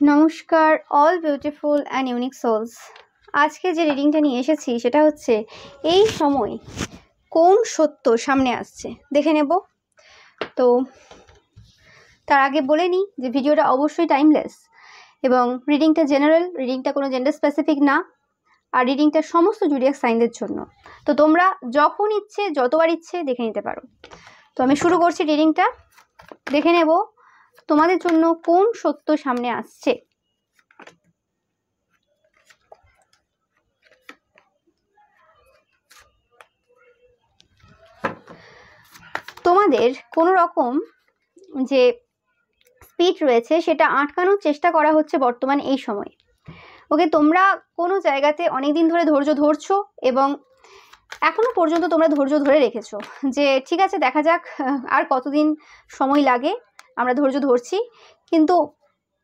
নমস্কার all beautiful and unique souls. আজকে যে রিডিংটা নিয়ে এসেছি সেটা হচ্ছে এই সময় কোন সত্য সামনে আসছে দেখে নেব। তো তার আগে বলে নিই যে ভিডিওটা অবশ্যই টাইমলেস এবং রিডিংটা জেনারেল, রিডিংটা কোনো জেন্ডার স্পেসিফিক না, আর রিডিংটা সমস্ত জুডিয়াক সাইনদের জন্য। তো তোমরা যখন ইচ্ছে যতবার ইচ্ছে দেখে নিতে পারো। তো আমি শুরু করছি রিডিংটা। দেখে নেব তোমাদের জন্য কোন সত্য সামনে আসছে। তোমাদের কোনো রকম যে স্পিড রয়েছে সেটা আটকানোর চেষ্টা করা হচ্ছে বর্তমান এই সময়। ওকে, তোমরা কোনো জায়গাতে অনেক দিন ধরে ধৈর্য ধরছো এবং এখনো পর্যন্ত তোমরা ধৈর্য ধরে রেখেছো যে ঠিক আছে দেখা যাক আর কতদিন সময় লাগে, আমরা ধৈর্য ধরছি। কিন্তু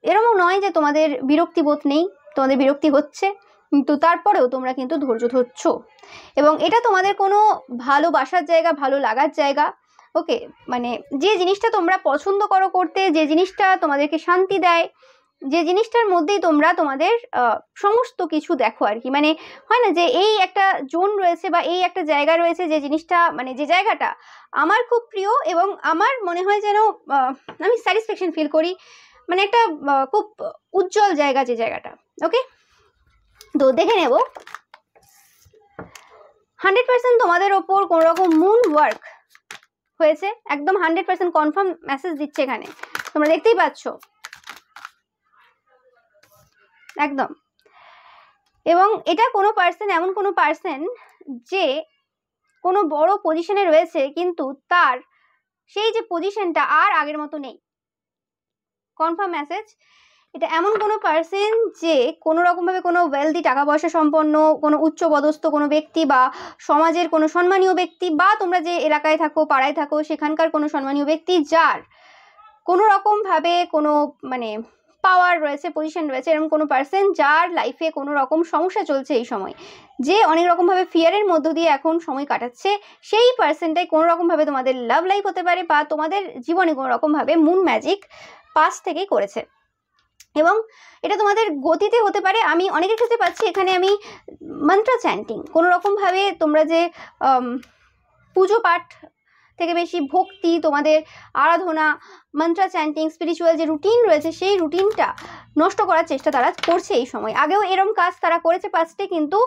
এরকম নয় যে তোমাদের বিরক্তিবোধ নেই, তোমাদের বিরক্তি হচ্ছে, কিন্তু তারপরেও তোমরা কিন্তু ধৈর্য ধরছো এবং এটা তোমাদের কোনো ভালোবাসার জায়গা, ভালো লাগার জায়গা। ওকে, মানে যে জিনিসটা তোমরা পছন্দ করো করতে, যে জিনিসটা তোমাদেরকে শান্তি দেয়, যে জিনিসটার মধ্যেই তোমরা তোমাদের সমস্ত কিছু দেখো আর কি। মানে হয় না যে এই একটা জোন রয়েছে বা এই একটা জায়গা রয়েছে যে জিনিসটা, মানে যে জায়গাটা আমার খুব প্রিয় এবং আমার মনে হয় যেন আমি স্যাটিসফ্যাকশন ফিল করি, মানে একটা খুব উজ্জ্বল জায়গা যে জায়গাটা। ওকে, তো দেখে নেব 100% তোমাদের ওপর কোনো রকম মুন ওয়ার্ক হয়েছে, একদম 100% কনফার্ম মেসেজ দিচ্ছে এখানে, তোমরা দেখতেই পাচ্ছ একদম। এবং এটা কোনো পার্সন, এমন কোনো পার্সন যে কোনো বড় পজিশনে রয়েছে কিন্তু তার সেই যে পজিশনটা আর আগের মতো নেই। কনফার্ম মেসেজ, এটা এমন কোনো পার্সন যে কোনো রকমভাবে কোনো ওয়েলদি, টাকা পয়সা সম্পন্ন, কোনো উচ্চপদস্থ কোনো ব্যক্তি বা সমাজের কোনো সম্মানীয় ব্যক্তি, বা তোমরা যে এলাকায় থাকো, পাড়ায় থাকো, সেখানকার কোনো সম্মানীয় ব্যক্তি যার কোনো রকমভাবে কোনো মানে পাওয়ার রয়েছে, পজিশন রয়েছে, এরকম কোনো পার্সন যার লাইফে কোনো রকম সমস্যা চলছে এই সময়, যে অনেক রকমভাবে ফিয়ারের মধ্য দিয়ে এখন সময় কাটাচ্ছে, সেই পার্সনটাই কোনো রকমভাবে তোমাদের লাভ লাইফ হতে পারে বা তোমাদের জীবনে কোনো রকমভাবে মুন ম্যাজিক পাস থেকেই করেছে এবং এটা তোমাদের গতিতে হতে পারে। আমি অনেকের ক্ষেত্রে পাচ্ছি এখানে আমি মন্ত্র চ্যান্টিং, কোনো রকমভাবে তোমরা যে পুজো পাঠ থেকে বেশি ভক্তি, তোমাদের আরাধনা, মন্ত্র চ্যান্টিং, স্পিরিচুয়াল যে রুটিন রয়েছে সেই রুটিনটা নষ্ট করার চেষ্টা তারা করছে এই সময়। আগেও এরম কাজ তারা করেছে পাস্টে, কিন্তু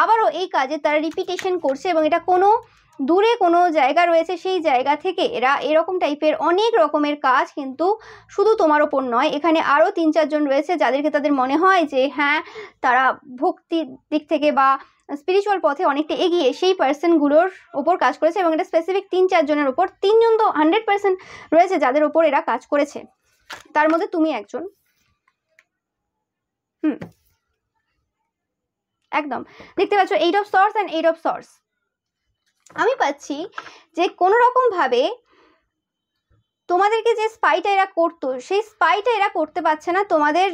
আবারও এই কাজে তারা রিপিটেশন করছে এবং এটা কোনো দূরে কোনো জায়গা রয়েছে সেই জায়গা থেকে এরা এরকম টাইপের অনেক রকমের কাজ, কিন্তু শুধু তোমার ওপর নয়, এখানে আরও 3-4 জন রয়েছে যাদেরকে তাদের মনে হয় যে হ্যাঁ তারা ভক্তির দিক থেকে বা স্পিরিচুয়াল পথে অনেকটা এগিয়ে, সেই পার্সনগুলোর ওপর কাজ করেছে এবং এটা স্পেসিফিক 3-4 জনের ওপর। 3 জন তো 100% রয়েছে যাদের ওপর এরা কাজ করেছে, তার মধ্যে তুমি একজন। একদম দেখতে পাচ্ছ 8 অফ সর্স অ্যান্ড 8 অফ সর্স। আমি পাচ্ছি যে কোনো রকমভাবে তোমাদেরকে যে স্পাইটা এরা করতো সেই স্পাইটা এরা করতে পারছে না। তোমাদের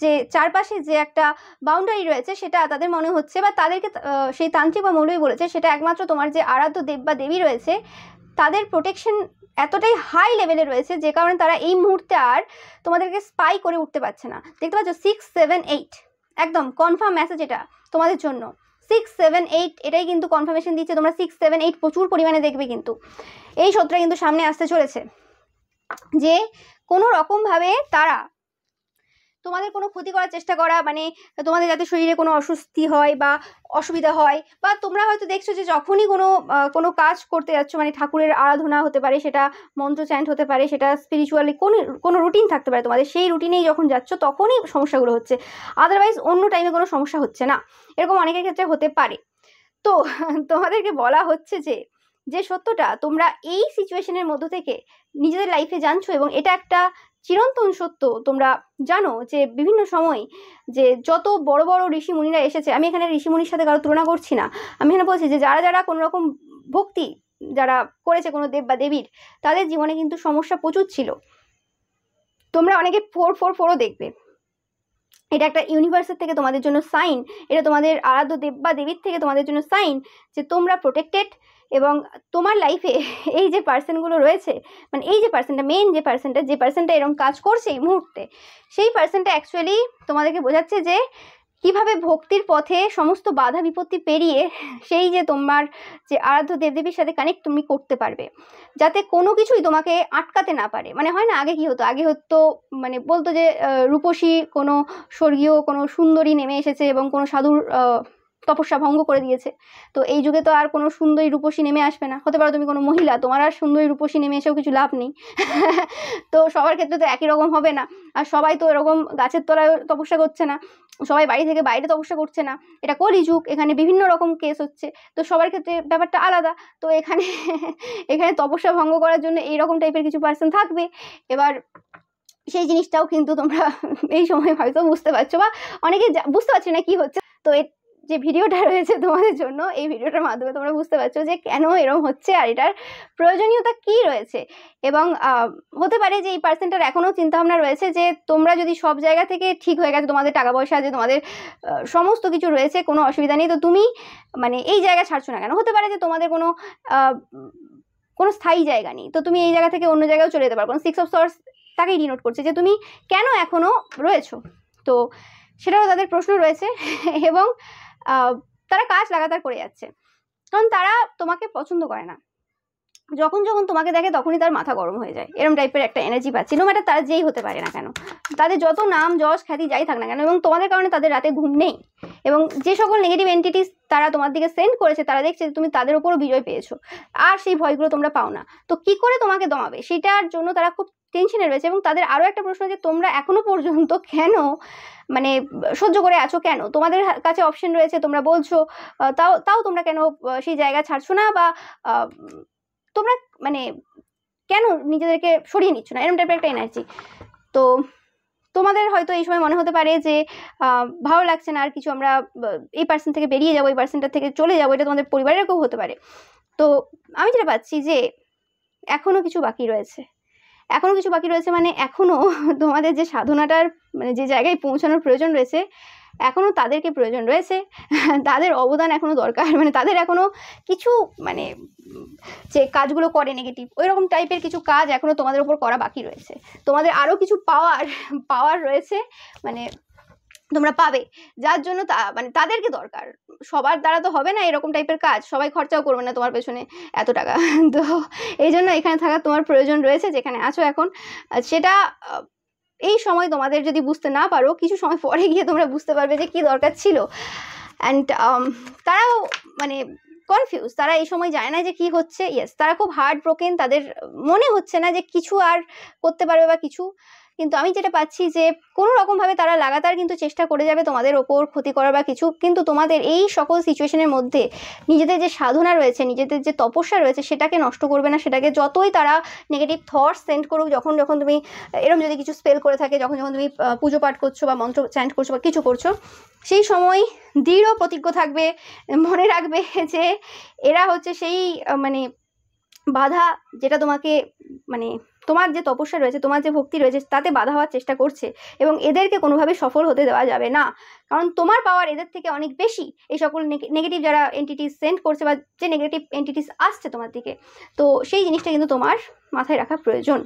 যে চারপাশে যে একটা বাউন্ডারি রয়েছে সেটা তাদের মনে হচ্ছে, বা তাদেরকে সেই তান্ত্রিক বা মৌলবী বলেছে, সেটা একমাত্র তোমার যে আরাধ্য দেব বা দেবী রয়েছে তাদের প্রোটেকশন এতটাই হাই লেভেলে রয়েছে যে কারণে তারা এই মুহূর্তে আর তোমাদেরকে স্পাই করে উঠতে পারছে না। দেখতে পাচ্ছ 6, 7, 8 একদম কনফার্ম মেসেজ এটা তোমাদের জন্য। 6, 7, 8 এটাই কিন্তু কনফার্মেশন দিচ্ছে, তোমরা 6, 7, 8 প্রচুর পরিমাণে দেখবে। কিন্তু এই সত্যটা কিন্তু সামনে আসতে চলেছে যে কোনো রকমভাবে তারা তোমাদের কোনো ক্ষতি করার চেষ্টা করা, মানে তোমাদের যাতে শরীরে কোনো অস্বস্তি হয় বা অসুবিধা হয়, বা তোমরা হয়তো দেখছো যে যখনই কোনো কাজ করতে যাচ্ছ, মানে ঠাকুরের আরাধনা হতে পারে, সেটা মন্ত্র চ্যান্ট হতে পারে, সেটা স্পিরিচুয়ালি কোনো রুটিন থাকতে পারে তোমাদের, সেই রুটিনেই যখন যাচ্ছ তখনই সমস্যাগুলো হচ্ছে, আদারওয়াইজ অন্য টাইমে কোনো সমস্যা হচ্ছে না, এরকম অনেকের ক্ষেত্রে হতে পারে। তো তোমাদেরকে বলা হচ্ছে যে সত্যটা তোমরা এই সিচুয়েশনের মধ্য থেকে নিজেদের লাইফে জানছো এবং এটা একটা চিরন্তন সত্য। তোমরা জানো যে বিভিন্ন সময় যে যত বড় বড় ঋষি মুনিরা এসেছে, আমি এখানে ঋষি মুনির সাথে কারো তুলনা করছি না, আমি এখানে বলছি যে যারা যারা কোনো রকম ভক্তি যারা করেছে কোনো দেব বা দেবীর, তাদের জীবনে কিন্তু সমস্যা প্রচুর ছিল। তোমরা অনেকে 444ও দেখবে, এটা একটা ইউনিভার্সের থেকে তোমাদের জন্য সাইন, এটা তোমাদের আরাধ্য দেব বা দেবীর থেকে তোমাদের জন্য সাইন যে তোমরা প্রোটেক্টেড এবং তোমার লাইফে এই যে পার্সনগুলো রয়েছে, মানে এই যে পার্সনটা, মেন যে পার্সনটা এরকম কাজ করছে এই মুহূর্তে, সেই পার্সনটা অ্যাকচুয়ালি তোমাদেরকে বোঝাচ্ছে যে কিভাবে ভক্তির পথে সমস্ত বাধা বিপত্তি পেরিয়ে সেই যে তোমার যে আরাধ্য দেবদেবীর সাথে কানেক্ট তুমি করতে পারবে, যাতে কোনো কিছুই তোমাকে আটকাতে না পারে। মানে হয় না, আগে কি হতো, আগে হতো মানে বলতো যে রূপসী কোনো স্বর্গীয় কোনো সুন্দরী নেমে এসেছে এবং কোনো সাধুর তপস্যা ভঙ্গ করে দিয়েছে। তো এই যুগে তো আর কোনো সুন্দরী রূপসী নেমে আসবে না। হতে পারো তুমি কোনো মহিলা, তোমার আর সুন্দরী রূপসী নেমে এসেও কিছু লাভ নেই। তো সবার ক্ষেত্রে তো একই রকম হবে না, আর সবাই তো এরকম গাছের তলায় তপস্যা করছে না, সবাই বাড়ি থেকে বাইরে তপস্যা করছে না। এটা কলিযুগ, এখানে বিভিন্ন রকম কেস হচ্ছে, তো সবার ক্ষেত্রে ব্যাপারটা আলাদা। তো এখানে এখানে তপস্যা ভঙ্গ করার জন্য এইরকম টাইপের কিছু পার্সন থাকবে। এবার সেই জিনিসটাও কিন্তু তোমরা এই সময় হয়তো বুঝতে পারছো, বা অনেকে বুঝতে পারছো না কি হচ্ছে। তো যে ভিডিওটা রয়েছে তোমাদের জন্য, এই ভিডিওটার মাধ্যমে তোমরা বুঝতে পারছো যে কেন এরকম হচ্ছে আর এটার প্রয়োজনীয়তা কি রয়েছে। এবং হতে পারে যে এই পার্সনটার এখনও চিন্তাভাবনা রয়েছে যে তোমরা যদি সব জায়গা থেকে ঠিক হয়ে গেছে, তোমাদের টাকা পয়সা আছে, তোমাদের সমস্ত কিছু রয়েছে, কোনো অসুবিধা নেই, তো তুমি মানে এই জায়গা ছাড়ছো না কেন? হতে পারে যে তোমাদের কোনো স্থায়ী জায়গা নেই, তো তুমি এই জায়গা থেকে অন্য জায়গায় চলে যেতে পারো। কোনো 6 অফ সর্টস তাকেই ডিনোট করছে যে তুমি কেন এখনও রয়েছো। তো সেটাও তাদের প্রশ্ন রয়েছে। এবং তারা কাজ লাগাতার করে যাচ্ছে, কারণ তারা তোমাকে পছন্দ করে না। যখন যখন তোমাকে দেখে তখনই তার মাথা গরম হয়ে যায়, এরকম টাইপের একটা এনার্জি পাচ্ছি। নো ম্যাটার তারা যেই হতে পারে না কেন, তাদের যত নাম যশ খ্যাতি যাই থাক না কেন, এবং তোমাদের কারণে তাদের রাতে ঘুম নেই। এবং যে সকল নেগেটিভ এন্টিটিস তারা তোমার দিকে সেন্ড করেছে, তারা দেখছে যে তুমি তাদের উপরও বিজয় পেয়েছো, আর সেই ভয়গুলো তোমরা পাও না। তো কি করে তোমাকে দমাবে সেটার জন্য তারা খুব টেনশনে রয়েছে। এবং তাদের আরও একটা প্রশ্ন যে তোমরা এখনো পর্যন্ত কেন মানে সহ্য করে আছো কেন? তোমাদের কাছে অপশন রয়েছে, তোমরা বলছো, তাও তোমরা কেন সেই জায়গা ছাড়ছো না, বা তোমরা মানে কেন নিজেদেরকে সরিয়ে নিচ্ছ না, এরকম টাইপের একটা এনার্জি। তো তোমাদের হয়তো এই সময় মনে হতে পারে যে ভালো লাগছে না আর কিছু, আমরা এই পার্সন থেকে বেরিয়ে যাবো, এই পার্সনটার থেকে চলে যাবো, এটা তোমাদের পরিবারের কেউ হতে পারে। তো আমি যেটা পাচ্ছি যে এখনো কিছু বাকি রয়েছে, এখনো কিছু বাকি রয়েছে, মানে এখনো তোমাদের যে সাধনাটার মানে যে জায়গায় পৌঁছানোর প্রয়োজন রয়েছে, এখনো তাদেরকে প্রয়োজন রয়েছে, তাদের অবদান এখনো দরকার। মানে তাদের এখনো কিছু মানে যে কাজগুলো করে নেগেটিভ, ওই রকম টাইপের কিছু কাজ এখনো তোমাদের উপর করা বাকি রয়েছে। তোমাদের আরও কিছু পাওয়ার রয়েছে, মানে তোমরা পাবে, যার জন্য মানে তাদেরকে দরকার। সবার দ্বারা তো হবে না এরকম টাইপের কাজ, সবাই খরচাও করবে না তোমার পেছনে এত টাকা। তো এই জন্য এখানে থাকার তোমার প্রয়োজন রয়েছে, যেখানে আছো এখন। সেটা এই সময় তোমাদের যদি বুঝতে না পারো, কিছু সময় পরে গিয়ে তোমরা বুঝতে পারবে যে কি দরকার ছিল। অ্যান্ড তারাও মানে কনফিউজ, তারা এই সময় জানে না যে কি হচ্ছে। ইয়েস, তারা খুব হার্ট ব্রোকেন, তাদের মনে হচ্ছে না যে কিছু আর করতে পারবে বা কিছু। কিন্তু আমি যেটা পাচ্ছি যে কোনো রকমভাবে তারা লাগাতার কিন্তু চেষ্টা করে যাবে তোমাদের ওপর ক্ষতি করার বা কিছু। কিন্তু তোমাদের এই সকল সিচুয়েশনের মধ্যে নিজেদের যে সাধনা রয়েছে, নিজেদের যে তপস্যা রয়েছে, সেটাকে নষ্ট করবে না। সেটাকে যতই তারা নেগেটিভ থটস সেন্ড করুক, যখন যখন তুমি এরকম যদি কিছু স্পেল করে থাকে, যখন যখন তুমি পুজো পাঠ করছো বা মন্ত্র চ্যান্ট করছো বা কিছু করছো, সেই সময় দৃঢ় প্রতিজ্ঞ থাকবে, মনে রাখবে যে এরা হচ্ছে সেই মানে বাধা, যেটা তোমাকে মানে তোমার যে তপস্যা রয়েছে, তোমার যে ভক্তি রয়েছে, তাতে বাধা হওয়ার চেষ্টা করছে। এবং এদেরকে কোনোভাবে সফল হতে দেওয়া যাবে না, কারণ তোমার পাওয়ার এদের থেকে অনেক বেশি। এই সকল নেগেটিভ যারা এন্টিটিস সেন্ড করছে বা যে নেগেটিভ এন্টিটিস আসছে তোমার দিকে, তো সেই জিনিসটা কিন্তু তোমার মাথায় রাখা প্রয়োজন।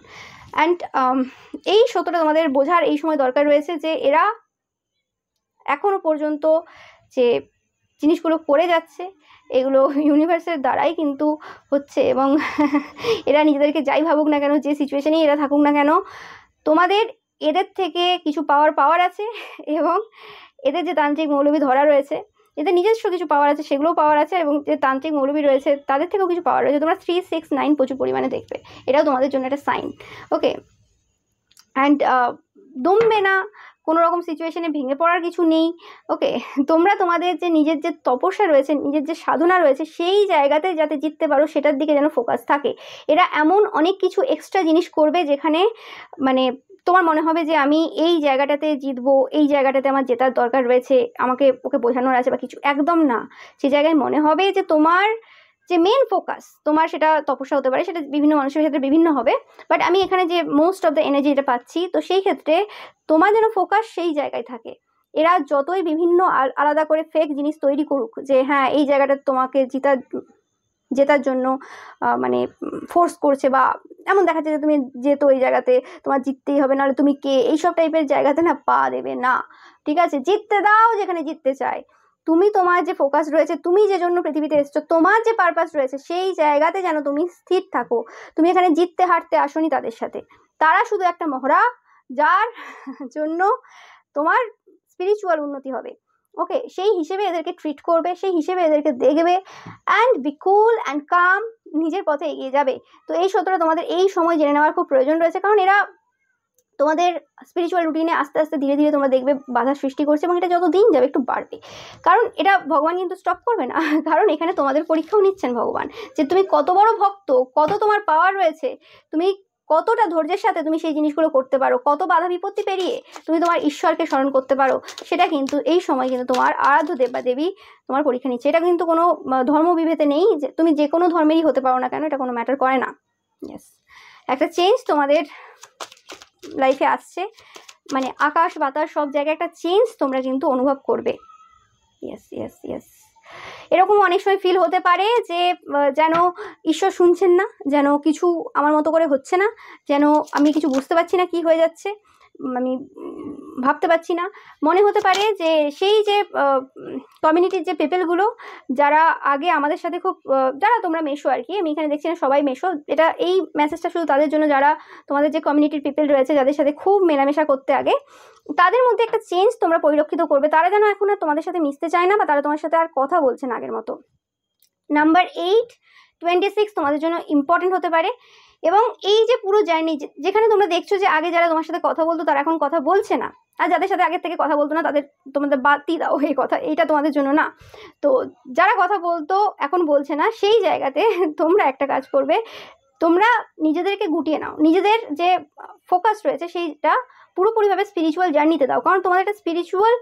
অ্যান্ড এই সত্যটা তোমাদের বোঝার এই সময় দরকার রয়েছে যে এরা এখনো পর্যন্ত যে জিনিসগুলো করে যাচ্ছে, এগুলো ইউনিভার্সের দ্বারাই কিন্তু হচ্ছে। এবং এরা নিজেদেরকে যাই ভাবুক না কেন, যে সিচুয়েশনেই এরা থাকুক না কেন, তোমাদের এদের থেকে কিছু পাওয়ার আছে। এবং এদের যে তান্ত্রিক মৌলবী ধরা রয়েছে, এদের নিজস্ব কিছু পাওয়ার আছে, সেগুলোও পাওয়ার আছে। এবং যে তান্ত্রিক মৌলবী রয়েছে, তাদের থেকেও কিছু পাওয়ার রয়েছে। তোমরা 3, 6, 9 প্রচুর পরিমাণে দেখবে, এটাও তোমাদের জন্য একটা সাইন। ওকে, অ্যান্ড দমবে না, কোনো রকম সিচুয়েশনে ভেঙে পড়ার কিছু নেই। ওকে, তোমরা তোমাদের যে নিজের যে তপস্যা রয়েছে, নিজের যে সাধনা রয়েছে, সেই জায়গাতে যাতে জিততে পারো, সেটার দিকে যেন ফোকাস থাকে। এরা এমন অনেক কিছু এক্সট্রা জিনিস করবে যেখানে মানে তোমার মনে হবে যে আমি এই জায়গাটাতে জিতবো, এই জায়গাটাতে আমার জেতার দরকার রয়েছে, আমাকে ওকে বোঝানোর আছে বা কিছু। একদম না, সে জায়গায় মনে হবে যে তোমার যে মেন ফোকাস, তোমার সেটা তপস্যা হতে পারে, সেটা বিভিন্ন মানুষের ক্ষেত্রে বিভিন্ন হবে। বাট আমি এখানে যে মোস্ট অফ দ্য এনার্জি এটা পাচ্ছি, তো সেই ক্ষেত্রে তোমার যেন ফোকাস সেই জায়গায় থাকে। এরা যতই বিভিন্ন আলাদা করে ফেক জিনিস তৈরি করুক, যে হ্যাঁ এই জায়গাটা তোমাকে জিতা জেতার জন্য মানে ফোর্স করছে, বা এমন দেখাচ্ছে যে তুমি যেতো এই জায়গাতে, তোমার জিততেই হবে, নাহলে তুমি কে, এইসব টাইপের জায়গাতে না পা দেবে না। ঠিক আছে, জিততে দাও যেখানে জিততে চায়। তুমি তোমার যে ফোকাস রয়েছে, তুমি যে জন্য পৃথিবীতে এসছো, তোমার যে পারপাস রয়েছে, সেই জায়গাতে যেন তুমি স্থির থাকো। তুমি এখানে জিততে হারতে আসোনি তাদের সাথে, তারা শুধু একটা মহড়া, যার জন্য তোমার স্পিরিচুয়াল উন্নতি হবে। ওকে, সেই হিসেবে এদেরকে ট্রিট করবে, সেই হিসেবে এদেরকে দেখবে, অ্যান্ড বি কুল অ্যান্ড কাম, নিজের পথে এগিয়ে যাবে। তো এই সত্যটা তোমাদের এই সময় জেনে নেওয়ার খুব প্রয়োজন রয়েছে, কারণ এরা তোমাদের স্পিরিচুয়াল রুটিনে আস্তে আস্তে ধীরে ধীরে তোমরা দেখবে বাধা সৃষ্টি করছে, এবং এটা যত দিন যাবে একটু বাড়বে। কারণ এটা ভগবান কিন্তু স্টপ করবে না, কারণ এখানে তোমাদের পরীক্ষাও নিচ্ছেন ভগবান, যে তুমি কত বড় ভক্ত, কত তোমার পাওয়ার রয়েছে, তুমি কতটা ধৈর্যের সাথে তুমি সেই জিনিসগুলো করতে পারো, কত বাধা বিপত্তি পেরিয়ে তুমি তোমার ঈশ্বরকে স্মরণ করতে পারো, সেটা কিন্তু এই সময় কিন্তু তোমার আরাধ্য দেব বা দেবী তোমার পরীক্ষা নিচ্ছে। এটা কিন্তু কোনো ধর্মবিভেদে নেই, যে তুমি যে কোনো ধর্মেরই হতে পারো না কেন, এটা কোনো ম্যাটার করে না। ইয়েস, একটা চেঞ্জ তোমাদের লাইফে আসছে, মানে আকাশ বাতাস সব জায়গায় একটা চেঞ্জ তোমরা কিন্তু অনুভব করবে। ইয়েস ইয়েস ইয়েস, এরকম অনেক সময় ফিল হতে পারে যে যেন ঈশ্বর শুনছেন না, যেন কিছু আমার মতো করে হচ্ছে না, যেন আমি কিছু বুঝতে পারছি না কি হয়ে যাচ্ছে, আমি ভাবতে পারছি না। মনে হতে পারে যে সেই যে কমিউনিটির যে পিপলগুলো যারা আগে আমাদের সাথে খুব, যারা তোমরা মেশো আর কি, আমি এখানে দেখছি না সবাই মেশো, এটা এই মেসেজটা শুধু তাদের জন্য যারা তোমাদের যে কমিউনিটির পিপল রয়েছে, যাদের সাথে খুব মেলামেশা করতে আগে, তাদের মধ্যে একটা চেঞ্জ তোমরা পরিলক্ষিত করবে। তারা যেন এখন আর তোমাদের সাথে মিশতে চায় না, বা তারা তোমার সাথে আর কথা বলছে না আগের মতো। নাম্বার 8, 26 তোমাদের জন্য ইম্পর্টেন্ট হতে পারে। এবং এই যে পুরো জার্নি, যেখানে তোমরা দেখছো যে আগে যারা তোমার সাথে কথা বলতো তারা এখন কথা বলছে না, আর যাদের সাথে আগের থেকে কথা বলতো না তাদের তোমাদের বাদই দাও, এই কথা এইটা তোমাদের জন্য না। তো যারা কথা বলতো এখন বলছে না, সেই জায়গাতে তোমরা একটা কাজ করবে, তোমরা নিজেদেরকে গুটিয়ে নাও, নিজেদের যে ফোকাস রয়েছে সেইটা পুরোপুরিভাবে স্পিরিচুয়াল জার্নিতে দাও, কারণ তোমাদের একটা স্পিরিচুয়াল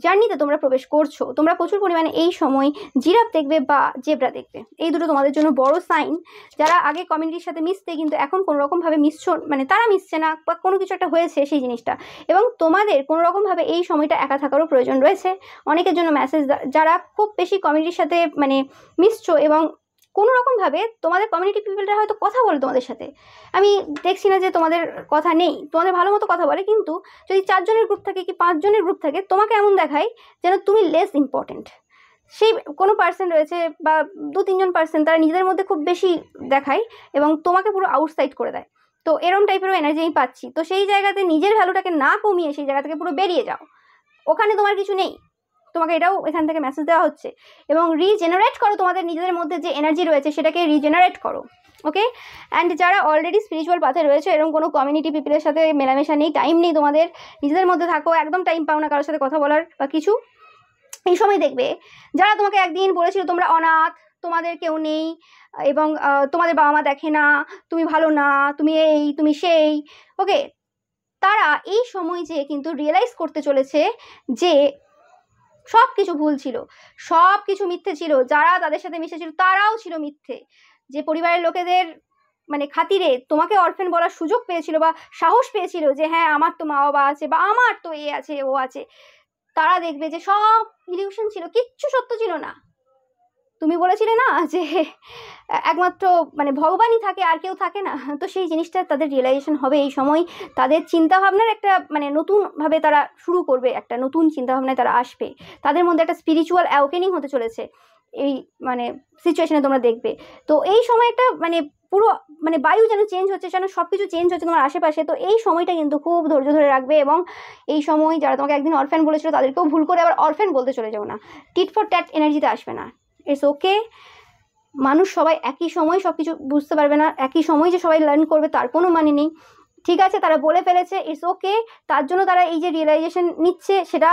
জার্নিতে তোমরা প্রবেশ করছো। তোমরা প্রচুর পরিমাণে এই সময় জিরাফ দেখবে বা জেব্রা দেখবে, এই দুটো তোমাদের জন্য বড় সাইন। যারা আগে কমিউনিটির সাথে মিশতে কিন্তু এখন কোনো রকমভাবে মিশছো, মানে তারা মিশছে না, বা কোনো কিছু একটা হয়েছে সেই জিনিসটা, এবং তোমাদের কোনো রকমভাবে এই সময়টা একা থাকারও প্রয়োজন রয়েছে। অনেকের জন্য মেসেজ, যারা খুব বেশি কমিউনিটির সাথে মানে মিশছো এবং কোনো রকমভাবে তোমাদের কমিউনিটি পিপলরা হয়তো কথা বলে তোমাদের সাথে, আমি দেখছি না যে তোমাদের কথা নেই, তোমাদের ভালো মতো কথা বলে, কিন্তু যদি 4 জনের গ্রুপ থাকে কি 5 জনের গ্রুপ থাকে, তোমাকে এমন দেখায় যেন তুমি লেস ইম্পর্টেন্ট। সেই কোনো পার্সন রয়েছে বা 2-3 জন পার্সন, তারা নিজেদের মধ্যে খুব বেশি দেখায় এবং তোমাকে পুরো আউটসাইড করে দেয়। তো এরম টাইপেরও এনার্জি আমি পাচ্ছি। তো সেই জায়গাতে নিজের ভ্যালুটাকে না কমিয়ে সেই জায়গা থেকে পুরো বেরিয়ে যাও, ওখানে তোমার কিছু নেই, তোমাকে এটাও এখান থেকে মেসেজ দেওয়া হচ্ছে। এবং রিজেনারেট করো তোমাদের নিজেদের মধ্যে যে এনার্জি রয়েছে সেটাকে রিজেনারেট করো। ওকে, অ্যান্ড যারা অলরেডি স্পিরিচুয়াল পাথে রয়েছে, এরকম কোনো কমিউনিটি পিপলের সাথে মেলামেশা নেই, টাইম নেই তোমাদের, নিজেদের মধ্যে থাকো, একদম টাইম পাও না কারোর সাথে কথা বলার বা কিছু, এই সময় দেখবে যারা তোমাকে একদিন বলেছিল তোমরা অনাথ, তোমাদের কেউ নেই, এবং তোমাদের বাবা মা দেখে না, তুমি ভালো না, তুমি এই তুমি সেই, ওকে, তারা এই সময় যে কিন্তু রিয়েলাইজ করতে চলেছে যে সব কিছু ভুল ছিল, সব কিছু মিথ্যে ছিল, যারা তাদের সাথে মিশেছিল তারাও ছিল মিথ্যে। যে পরিবারের লোকেদের মানে খাতিরে তোমাকে অরফেন বলার সুযোগ পেয়েছিল বা সাহস পেয়েছিল যে হ্যাঁ আমার তো মা বাবা আছে বা আমার তো এ আছে ও আছে, তারা দেখবে যে সব ইলিউশন ছিল, কিচ্ছু সত্য ছিল না। তুমি বলেছিলে না যে একমাত্র মানে ভগবানই থাকে আর কেউ থাকে না, তো সেই জিনিসটা তাদের রিয়েলাইজেশন হবে এই সময়। তাদের চিন্তাভাবনার একটা মানে নতুনভাবে তারা শুরু করবে, একটা নতুন চিন্তাভাবনায় তারা আসবে, তাদের মধ্যে একটা স্পিরিচুয়াল অ্যাওকেনিং হতে চলেছে এই মানে সিচুয়েশনে তোমরা দেখবে। তো এই সময় একটা মানে পুরো মানে বায়ু যেন চেঞ্জ হচ্ছে, যেন সব কিছু চেঞ্জ হচ্ছে তোমার আশেপাশে। তো এই সময়টা কিন্তু খুব ধৈর্য ধরে রাখবে, এবং এই সময় যারা তোমাকে একদিন অরফ্যান বলেছিল তাদেরকেও ভুল করে আবার অরফ্যান বলতে চলে যাও না, টিট ফর ট্যাট এনার্জিতে আসবে না। ইটস ওকে, মানুষ সবাই একই সময় সব কিছু বুঝতে পারবে না, একই সময় যে সবাই লার্ন করবে তার কোনো মানে নেই। ঠিক আছে, তারা বলে ফেলেছে, ইটস ওকে, তার জন্য তারা এই যে রিয়েলাইজেশন নিচ্ছে সেটা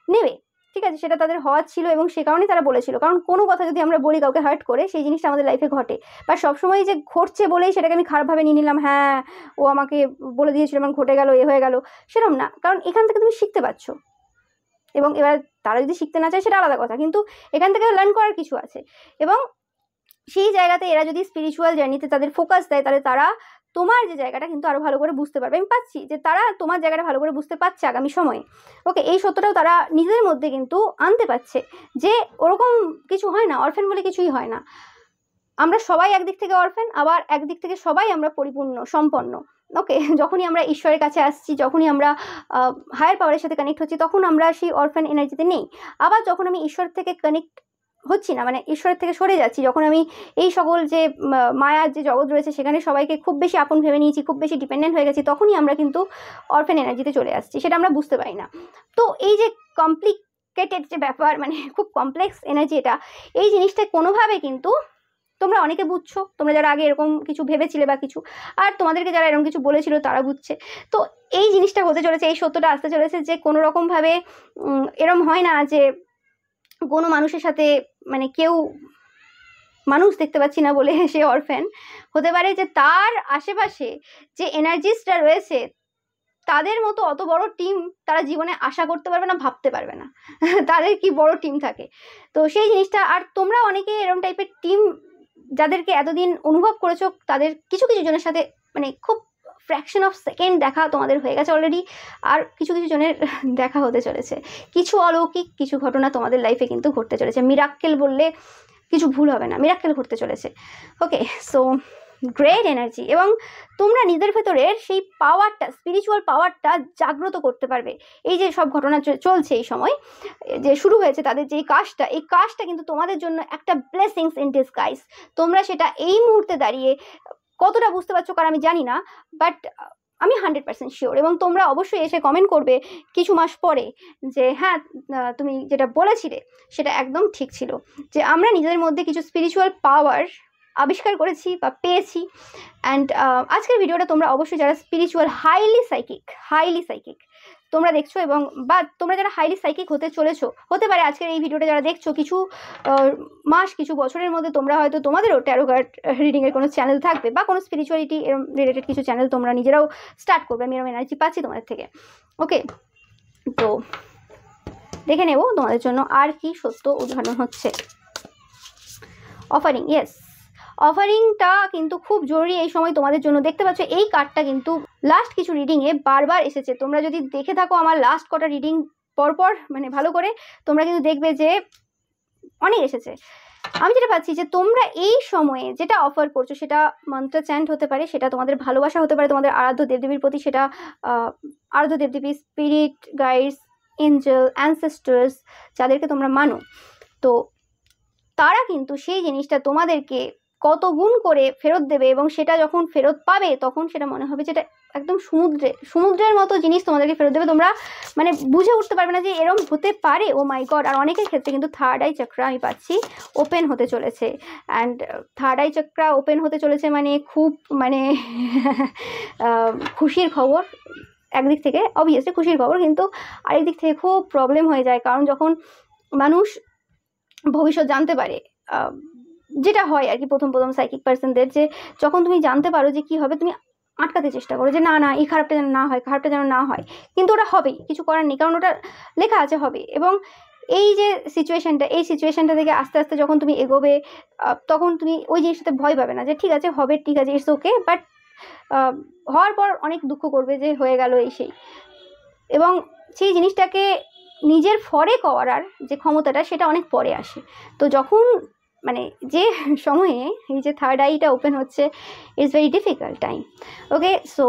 নেবে, ঠিক আছে, সেটা তাদের হওয়ার ছিল এবং সে কারণেই তারা বলেছিল। কারণ কোনো কথা যদি আমরা বলি কাউকে হার্ট করে, সেই জিনিসটা আমাদের লাইফে ঘটে, বা সবসময় যে ঘটছে বলেই সেটাকে আমি খারাপভাবে নিয়ে নিলাম, হ্যাঁ ও আমাকে বলে দিয়েছিল এবং ঘটে গেল এ হয়ে গেল, সেরকম না। কারণ এখান থেকে তুমি শিখতে পারছো, এবং এবার তারা যদি শিখতে না চায় সেটা আলাদা কথা, কিন্তু এখান থেকে লার্ন করার কিছু আছে। এবং সেই জায়গাতে এরা যদি স্পিরিচুয়াল জার্নিতে তাদের ফোকাস দেয়, তাহলে তারা তোমার যে জায়গাটা কিন্তু আরো ভালো করে বুঝতে পারবে। আমি পাচ্ছি যে তারা তোমার জায়গাটা ভালো করে বুঝতে পারছে আগামী সময়ে। ওকে, এই সত্যটাও তারা নিজেদের মধ্যে কিন্তু আনতে পারছে যে ওরকম কিছু হয় না, অরফ্যান বলে কিছুই হয় না। আমরা সবাই একদিক থেকে অরফ্যান, আবার একদিক থেকে সবাই আমরা পরিপূর্ণ সম্পন্ন। ওকে, যখনই আমরা ঈশ্বরের কাছে আসছি, যখনই আমরা হায়ার পাওয়ারের সাথে কানেক্ট হচ্ছি, তখন আমরা সেই অরফ্যান এনার্জিতে নেই। আবার যখন আমি ঈশ্বর থেকে কানেক্ট হচ্ছি না, মানে ঈশ্বরের থেকে সরে যাচ্ছি, যখন আমি এই সকল যে মায়ার যে জগৎ রয়েছে সেখানে সবাইকে খুব বেশি আপন ভেবে নিয়েছি, খুব বেশি ডিপেন্ডেন্ট হয়ে গেছি, তখনই আমরা কিন্তু অরফ্যান এনার্জিতে চলে আসছি, সেটা আমরা বুঝতে পারি না। তো এই যে কমপ্লিকেটেড যে ব্যাপার, মানে খুব কমপ্লেক্স এনার্জি এটা, এই জিনিসটা কোনোভাবে কিন্তু তোমরা অনেকে বুঝছো, তোমরা যারা আগে এরকম কিছু ভেবেছিলে বা কিছু, আর তোমাদেরকে যারা এরকম কিছু বলেছিল তারা বুঝছে। তো এই জিনিসটা হতে চলেছে, এই সত্যটা আসতে চলেছে যে কোনো রকমভাবে এরম হয় না যে কোনো মানুষের সাথে, মানে কেউ মানুষ দেখতে পাচ্ছি না বলে সে অরফ্যান। হতে পারে যে তার আশেপাশে যে এনার্জিসটা রয়েছে তাদের মতো অত বড় টিম তারা জীবনে আশা করতে পারবে না, ভাবতে পারবে না তাদের কি বড় টিম থাকে। তো সেই জিনিসটা, আর তোমরা অনেকে এরকম টাইপের টিম যাদেরকে এতদিন অনুভব করেছো, তাদের কিছু কিছু জনের সাথে মানে খুব ফ্র্যাকশন অফ সেকেন্ড দেখা তোমাদের হয়ে গেছে অলরেডি, আর কিছু কিছু জনের দেখা হতে চলেছে। কিছু অলৌকিক কিছু ঘটনা তোমাদের লাইফে কিন্তু ঘটতে চলেছে। মিরাক্কেল বললে কিছু ভুল হবে না, মিরাক্কেল ঘটতে চলেছে। ওকে, সো গ্রেট এনার্জি, এবং তোমরা নিজের ভেতরের সেই পাওয়ারটা, স্পিরিচুয়াল পাওয়ারটা জাগ্রত করতে পারবে। এই যে সব ঘটনা চলছে এই সময়, যে শুরু হয়েছে তাদের যে এই কাজটা কিন্তু তোমাদের জন্য একটা ব্লেসিংস ইন ডিসগাইজ। তোমরা সেটা এই মুহূর্তে দাঁড়িয়ে কতটা বুঝতে পারছো কারণ আমি জানি না, বাট আমি 100% শিওর। এবং তোমরা অবশ্যই এসে কমেন্ট করবে কিছু মাস পরে যে হ্যাঁ তুমি যেটা বলেছিলে সেটা একদম ঠিক ছিল, যে আমরা নিজেদের মধ্যে কিছু স্পিরিচুয়াল পাওয়ার আবিষ্কার করেছি বা পেয়েছি। অ্যান্ড আজকের ভিডিওটা তোমরা অবশ্যই যারা স্পিরিচুয়াল হাইলি সাইকিক তোমরা দেখছো, এবং বা তোমরা যারা হাইলি সাইকিক হতে চলেছো, হতে পারে আজকের এই ভিডিওটা যারা দেখছো কিছু মাস কিছু বছরের মধ্যে তোমরা হয়তো তোমাদেরও ট্যারো কার্ড রিডিংয়ের কোনো চ্যানেল থাকবে, বা কোনো স্পিরিচুয়ালিটি রিলেটেড কিছু চ্যানেল তোমরা নিজেরাও স্টার্ট করবে। আমি এরকম এনার্জি পাচ্ছি তোমাদের থেকে। ওকে, তো দেখে নেব তোমাদের জন্য আর কি সত্য উদাহরণ হচ্ছে। অফারিং, ইয়েস, অফারিংটা কিন্তু খুব জরুরি এই সময় তোমাদের জন্য। দেখতে পাচ্ছ এই কার্ডটা কিন্তু লাস্ট কিছু রিডিংয়ে বারবার এসেছে। তোমরা যদি দেখে থাকো আমার লাস্ট কটা রিডিং পরপর, মানে ভালো করে, তোমরা কিন্তু দেখবে যে অনেক এসেছে। আমি যেটা পাচ্ছি যে তোমরা এই সময়ে যেটা অফার করছো সেটা মন্ত্র চ্যান্ট হতে পারে, সেটা তোমাদের ভালোবাসা হতে পারে তোমাদের আরাধ্য দেবদেবীর প্রতি, সেটা আরাধ্য দেবদেবী, স্পিরিট গাইডস, এঞ্জেল, অ্যানসেস্টার্স যাদেরকে তোমরা মানো। তো তারা কিন্তু সেই জিনিসটা তোমাদেরকে কত গুণ করে ফেরত দেবে, এবং সেটা যখন ফেরত পাবে তখন সেটা মনে হবে যেটা একদম সমুদ্রের মতো জিনিস তোমাদেরকে ফেরত দেবে। তোমরা মানে বুঝে উঠতে পারবে না যে এরম হতে পারে, ও মাই গড। আর অনেকের ক্ষেত্রে কিন্তু থার্ড আই চক্রা আমি পাচ্ছি ওপেন হতে চলেছে, and third eye chakra open হতে চলেছে মানে খুব মানে খুশির খবর একদিক থেকে, অবভিয়াসলি খুশির খবর, কিন্তু আরেক দিক থেকে খুব প্রবলেম হয়ে যায়। কারণ যখন মানুষ ভবিষ্যৎ জানতে পারে, যেটা হয় আর কি প্রথম সাইকিক পার্সনদের, যে যখন তুমি জানতে পারো যে কি হবে, তুমি আটকাতে চেষ্টা করো যে না এই খারাপটা যেন না হয়, খারাপটা যেন না হয়, কিন্তু ওটা হবেই, কিছু করার নেই, কারণ ওটা লেখা আছে হবে। এবং এই যে সিচুয়েশনটা থেকে আস্তে আস্তে যখন তুমি এগোবে, তখন তুমি ওই জিনিসটাতে ভয় পাবে না যে ঠিক আছে হবে, ঠিক আছে, ইটস ওকে। বাট হওয়ার পর অনেক দুঃখ করবে যে হয়ে গেল এই সেই, এবং সেই জিনিসটাকে নিজের ফরে করার যে ক্ষমতাটা সেটা অনেক পরে আসে। তো যখন মানে যে সময়ে এই যে থার্ড আইটা ওপেন হচ্ছে, it's very difficult time. Okay, so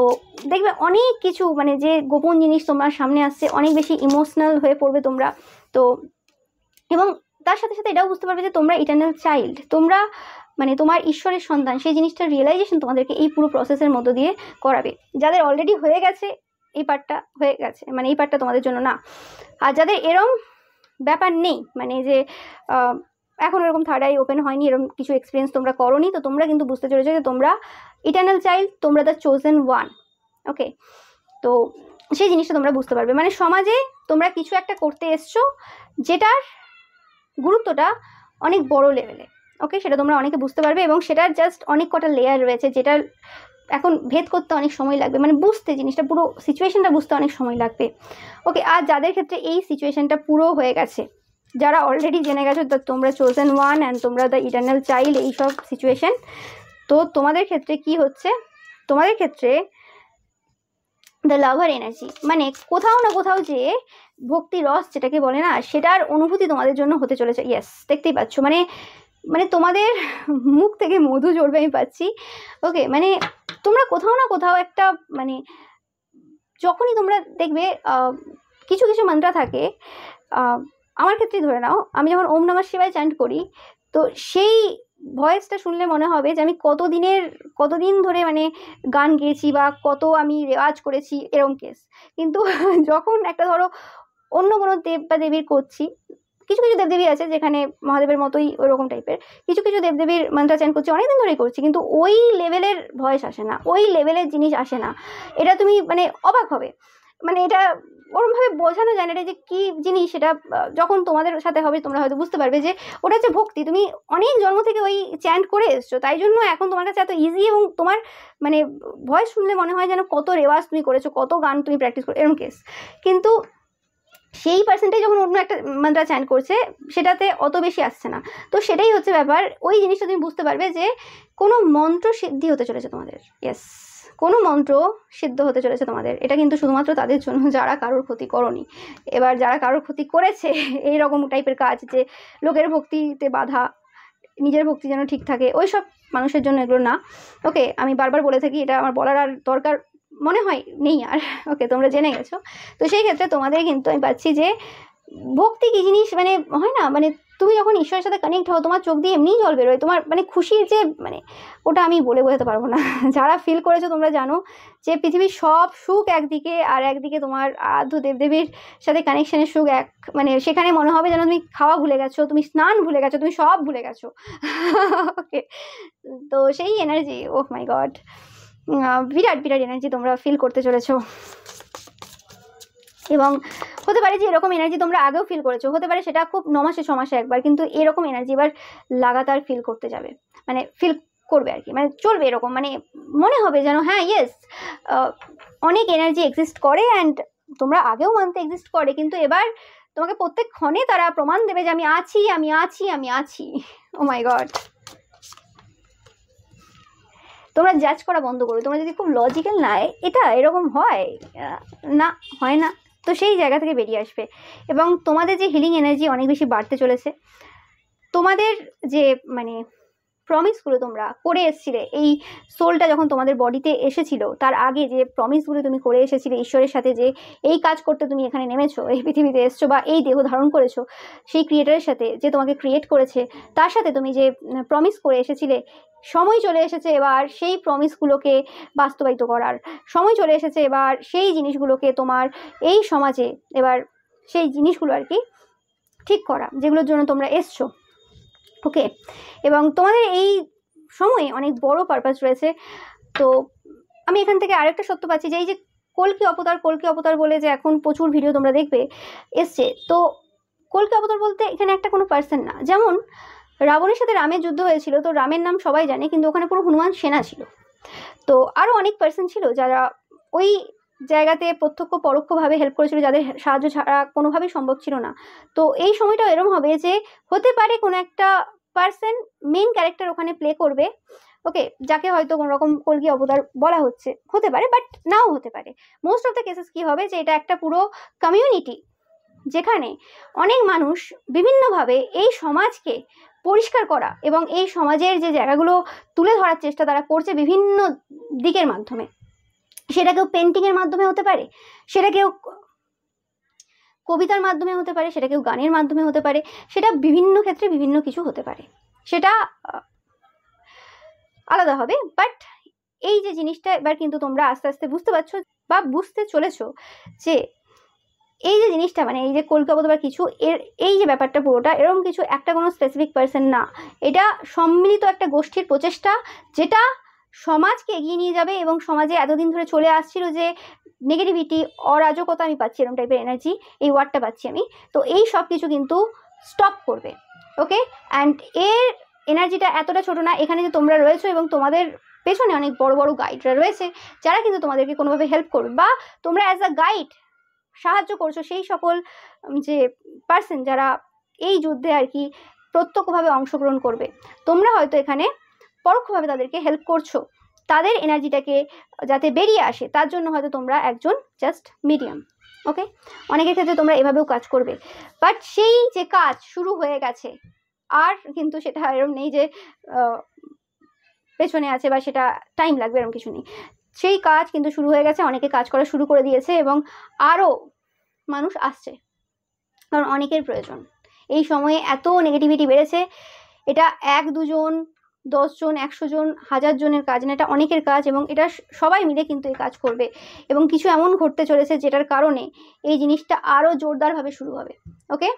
দেখবে অনেক কিছু মানে যে গোপন জিনিস তোমার সামনে আসছে, অনেক বেশি ইমোশনাল হয়ে পড়বে তোমরা। তো এবং তার সাথে সাথে এটাও বুঝতে পারবে যে তোমরা ইটারনাল চাইল্ড, তোমরা মানে তোমার ঈশ্বরের সন্তান। সেই জিনিসটার রিয়েলাইজেশন তোমাদেরকে এই পুরো প্রসেসের মধ্য দিয়ে করাবে। যাদের অলরেডি হয়ে গেছে এই পার্টটা হয়ে গেছে, মানে এই পার্টটা তোমাদের জন্য না। আর যাদের এরম ব্যাপার নেই, মানে যে এখন এরকম থার্ড আই ওপেন হয়নি, এরকম কিছু এক্সপিরিয়েন্স তোমরা করোনি, তো তোমরা কিন্তু বুঝতে চলেছো যে তোমরা ইটারনাল চাইল্ড, তোমরা দ্য চোজেন ওয়ান। ওকে, তো সেই জিনিসটা তোমরা বুঝতে পারবে। মানে সমাজে তোমরা কিছু একটা করতে এসছো যেটার গুরুত্বটা অনেক বড় লেভেলে। ওকে, সেটা তোমরা অনেকে বুঝতে পারবে, এবং সেটার জাস্ট অনেক কটা লেয়ার রয়েছে যেটার এখন ভেদ করতে অনেক সময় লাগবে, মানে বুঝতে জিনিসটা পুরো সিচুয়েশনটা বুঝতে অনেক সময় লাগবে। ওকে, আর যাদের ক্ষেত্রে এই সিচুয়েশনটা পুরো হয়ে গেছে, যারা অলরেডি জেনে গেছো তোমরা চোজেন ওয়ান অ্যান্ড তোমরা দ্য ইটারনাল চাইল্ড, এইসব সিচুয়েশন, তো তোমাদের ক্ষেত্রে কি হচ্ছে, তোমাদের ক্ষেত্রে দ্য লাভার এনার্জি, মানে কোথাও না কোথাও যে ভক্তি রস যেটাকে বলে না, সেটার অনুভূতি তোমাদের জন্য হতে চলেছে। ইয়েস, দেখতেই পাচ্ছ, মানে মানে তোমাদের মুখ থেকে মধু ঝরবে আমি পাচ্ছি। ওকে, মানে তোমরা কোথাও না কোথাও একটা মানে যখনই তোমরা দেখবে কিছু কিছু মন্ত্র থাকে, আমার ক্ষেত্রে ধরে নাও, আমি যখন ওম নমঃ শিবায় চ্যান্ট করি, তো সেই ভয়েসটা শুনলে মনে হবে যে আমি কতদিন ধরে মানে গান গেয়েছি বা কত আমি রেওয়াজ করেছি, এরকম কেস। কিন্তু যখন একটা ধরো অন্য কোনো দেব বা দেবীর করছি, কিছু কিছু দেবদেবী আছে যেখানে মহাদেবের মতোই ওরকম টাইপের, কিছু কিছু দেবদেবীর মন্ত্র চ্যান্ট করছি, অনেকদিন ধরেই করছি, কিন্তু ওই লেভেলের ভয়েস আসে না, ওই লেভেলের জিনিস আসে না। এটা তুমি মানে অবাক হবে, মানে এটা ওরমভাবে বোঝানো যায় না এটা যে কী জিনিস। সেটা যখন তোমাদের সাথে হবে তোমরা হয়তো বুঝতে পারবে যে ওটা হচ্ছে ভক্তি। তুমি অনেক জন্ম থেকে ওই চ্যান্ট করে এসছো, তাই জন্য এখন তোমার কাছে এত ইজি, এবং তোমার মানে ভয়েস শুনলে মনে হয় যেন কত রেওয়াজ তুমি করেছো, কত গান তুমি প্র্যাকটিস করো, এরকম কেস। কিন্তু সেই পার্সেন্টেজ যখন অন্য একটা মন্ত্র চ্যান্ট করছে সেটাতে অত বেশি আসছে না। তো সেটাই হচ্ছে ব্যাপার, ওই জিনিসটা তুমি বুঝতে পারবে যে কোনো মন্ত্র সিদ্ধি হতে চলেছে তোমাদের। ইয়েস, কোনো মন্ত্র সিদ্ধ হতে চলেছে তোমাদের। এটা কিন্তু শুধুমাত্র তাদের জন্য যারা কারোর ক্ষতি করনি। এবার যারা কারোর ক্ষতি করেছে এইরকম টাইপের কাজ, যে লোকের ভক্তিতে বাধা, নিজের ভক্তি যেন ঠিক থাকে, ওই সব মানুষের জন্য এগুলো না। ওকে, আমি বারবার বলে থাকি, এটা আমার বলার আর দরকার মনে হয় নেই আর। ওকে, তোমরা জেনে গেছো। তো সেই ক্ষেত্রে তোমাদের কিন্তু আমি পাচ্ছি যে ভক্তি কী জিনিস, মানে হয় না, মানে তুমি যখন ঈশ্বরের সাথে কানেক্ট হও তোমার চোখ দিয়ে এমনিই জল বেরোয়, তোমার মানে খুশির যে মানে ওটা আমি বলে বোঝাতে পারবো না। যারা ফিল করেছো তোমরা জানো যে পৃথিবীর সব সুখ একদিকে, আর একদিকে তোমার আরাধ্য দেবদেবীর সাথে কানেকশনের সুখ এক, মানে সেখানে মনে হবে যেন তুমি খাওয়া ভুলে গেছো, তুমি স্নান ভুলে গেছো, তুমি সব ভুলে গেছো। ওকে, তো সেই এনার্জি, ওহ মাই গড, বিরাট বিরাট এনার্জি তোমরা ফিল করতে চলেছো। এবং হতে পারে যে এরকম এনার্জি তোমরা আগেও ফিল করেছো, হতে পারে সেটা খুব 9 মাসে 6 মাসে একবার, কিন্তু এরকম এনার্জি এবার লাগাতার ফিল করতে যাবে, মানে ফিল করবে আর কি, মানে চলবে এরকম, মানে মনে হবে যেন হ্যাঁ ইয়েস অনেক এনার্জি এক্সিস্ট করে, অ্যান্ড তোমরা আগেও মানতে এক্সিস্ট করে, কিন্তু এবার তোমাকে প্রত্যেক ক্ষণে তারা প্রমাণ দেবে যে আমি আছি, আমি আছি, আমি আছি। ও মাই গড, তোমরা জাজ করা বন্ধ করো। তোমরা যদি খুব লজিক্যাল না, এটা এরকম হয় না, হয় না, তো সেই জায়গা থেকে বেরিয়ে আসবে। এবং তোমাদের যে হিলিং এনার্জি অনেক বেশি বাড়তে চলেছে। তোমাদের যে মানে প্রমিসগুলো তোমরা করে এসেছিলে, এই সোলটা যখন তোমাদের বডিতে এসেছিল তার আগে যে প্রমিসগুলো তুমি করে এসেছিলে ঈশ্বরের সাথে, যে এই কাজ করতে তুমি এখানে নেমেছো, এই পৃথিবীতে এসছো বা এই দেহ ধারণ করেছো, সেই ক্রিয়েটারের সাথে যে তোমাকে ক্রিয়েট করেছে তার সাথে তুমি যে প্রমিস করে এসেছিলে, সময় চলে এসেছে এবার সেই প্রমিসগুলোকে বাস্তবায়িত করার। সময় চলে এসেছে এবার সেই জিনিসগুলোকে তোমার এই সমাজে এবার সেই জিনিসগুলো আর কি ঠিক করা, যেগুলোর জন্য তোমরা এসছো। ওকে, এবং তোমাদের এই সময়ে অনেক বড় পারপাস রয়েছে। তো আমি এখান থেকে আরেকটা সত্য পাচ্ছি যে এই যে কল্কি অবতার বলে যে এখন প্রচুর ভিডিও তোমরা দেখবে এসছে, তো কল্কি অবতার বলতে এখানে একটা কোনো পার্সন না। যেমন রাবণের সাথে রামের যুদ্ধ হয়েছিল, তো রামের নাম সবাই জানে, কিন্তু ওখানে পুরো হনুমান সেনা ছিল। তো আরও অনেক পার্সন ছিল যারা ওই জায়গাতে প্রত্যক্ষ পরোক্ষভাবে হেল্প করেছিল, যাদের সাহায্য ছাড়া কোনোভাবেই সম্ভব ছিল না। তো এই সময়টা এরকম হবে যে হতে পারে কোনো একটা পার্সন মেন ক্যারেক্টার ওখানে প্লে করবে, ওকে, যাকে হয়তো কোনো রকম কল্কি অবতার বলা হচ্ছে, হতে পারে বাট নাও হতে পারে। মোস্ট অফ দ্য কেসেস কী হবে যে এটা একটা পুরো কমিউনিটি, যেখানে অনেক মানুষ বিভিন্নভাবে এই সমাজকে পরিষ্কার করা এবং এই সমাজের যে জায়গাগুলো তুলে ধরার চেষ্টা তারা করছে বিভিন্ন দিকের মাধ্যমে। সেটা কেউ পেন্টিংয়ের মাধ্যমে হতে পারে, সেটা কেউ কবিতার মাধ্যমে হতে পারে, সেটা কেউ গানের মাধ্যমে হতে পারে, সেটা বিভিন্ন ক্ষেত্রে বিভিন্ন কিছু হতে পারে, সেটা আলাদা হবে। বাট এই যে জিনিসটা এবার কিন্তু তোমরা আস্তে আস্তে বুঝতে পারছো বা বুঝতে চলেছো যে এই যে জিনিসটা মানে এই যে কল্কি অবতার বা কিছু এর এই যে ব্যাপারটা পুরোটা এরকম কিছু একটা কোনো স্পেসিফিক পার্সন না, এটা সম্মিলিত একটা গোষ্ঠীর প্রচেষ্টা, যেটা সমাজকে এগিয়ে নিয়ে যাবে। এবং সমাজে এতদিন ধরে চলে আসছিল যে নেগেটিভিটি, অরাজকতা, আমি পাচ্ছি এরকম টাইপের এনার্জি, এই ওয়ার্ডটা পাচ্ছি আমি, তো এই সব কিছু কিন্তু স্টপ করবে। ওকে, অ্যান্ড এর এনার্জিটা এতটা ছোট না, এখানে যে তোমরা রয়েছো এবং তোমাদের পেছনে অনেক বড় বড় গাইডরা রয়েছে যারা কিন্তু তোমাদেরকে কোনোভাবে হেল্প করবে, বা তোমরা অ্যাজ আ গাইড সাহায্য করছো সেই সকল যে পার্সন যারা এই যুদ্ধে আর কি প্রত্যক্ষভাবে অংশগ্রহণ করবে। তোমরা হয়তো এখানে পরোক্ষভাবে তাদেরকে হেল্প করছো, তাদের এনার্জিটাকে যাতে বেরিয়ে আসে তার জন্য হয়তো তোমরা একজন জাস্ট মিডিয়াম। ওকে, অনেকের ক্ষেত্রে তোমরা এভাবেও কাজ করবে, বাট সেই যে কাজ শুরু হয়ে গেছে আর কিন্তু সেটা এরকম নেই যে পেছনে আছে বা সেটা টাইম লাগবে, এরকম কিছু নেই। সেই কাজ কিন্তু শুরু হয়ে গেছে, অনেকে কাজ করা শুরু করে দিয়েছে এবং আরও মানুষ আসছে, কারণ অনেকের প্রয়োজন। এই সময়ে এত নেগেটিভিটি বেড়েছে, এটা 1-2 জন, 10 জন, 100 জন, 1000 জনের কাজ না, এটা অনেকের কাজ এবং এটা সবাই মিলে কিন্তু এই কাজ করবে এবং কিছু এমন ঘটতে চলেছে যেটার কারণে এই জিনিসটা আরও জোরদারভাবে শুরু হবে। ওকে,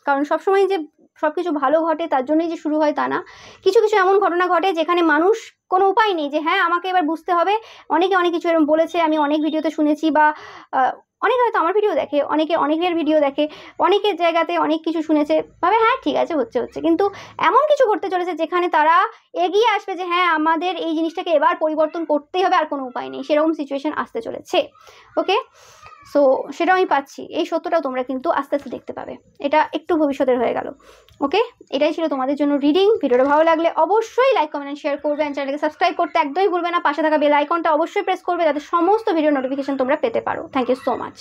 কারণ সবসময় যে সব কিছু ভালো ঘটে তার জন্যই যে শুরু হয় তা না, কিছু কিছু এমন ঘটনা ঘটে যেখানে মানুষ কোনো উপায় নেই যে হ্যাঁ আমাকে এবার বুঝতে হবে। অনেকে অনেক কিছু এরকম বলেছে, আমি অনেক ভিডিওতে শুনেছি, বা অনেকে হয়তো আমার ভিডিও দেখে, অনেকে অনেকের ভিডিও দেখে, অনেকের জায়গাতে অনেক কিছু শুনেছে, ভাবে হ্যাঁ ঠিক আছে হচ্ছে, কিন্তু এমন কিছু করতে চলেছে যেখানে তারা এগিয়ে আসবে যে হ্যাঁ আমাদের এই জিনিসটাকে এবার পরিবর্তন করতেই হবে, আর কোনো উপায় নেই, সেরকম সিচুয়েশন আসতে চলেছে। ওকে, সো সেটাও আমি পাচ্ছি, এই সত্যটাও তোমরা কিন্তু আস্তে আস্তে দেখতে পাবে, এটা একটু ভবিষ্যতের হয়ে গেল। ওকে, এটাই ছিল তোমাদের জন্য রিডিং। ভিডিওটা ভালো লাগলে অবশ্যই লাইক, কমেন্ট, শেয়ার করবে, আর চ্যানেলকে সাবস্ক্রাইব করতে একদমই ভুলবে না। পাশে থাকা বেল আইকনটা অবশ্যই প্রেস করবে যাতে সমস্ত ভিডিও নোটিফিকেশন তোমরা পেতে পারো। Thank you so much.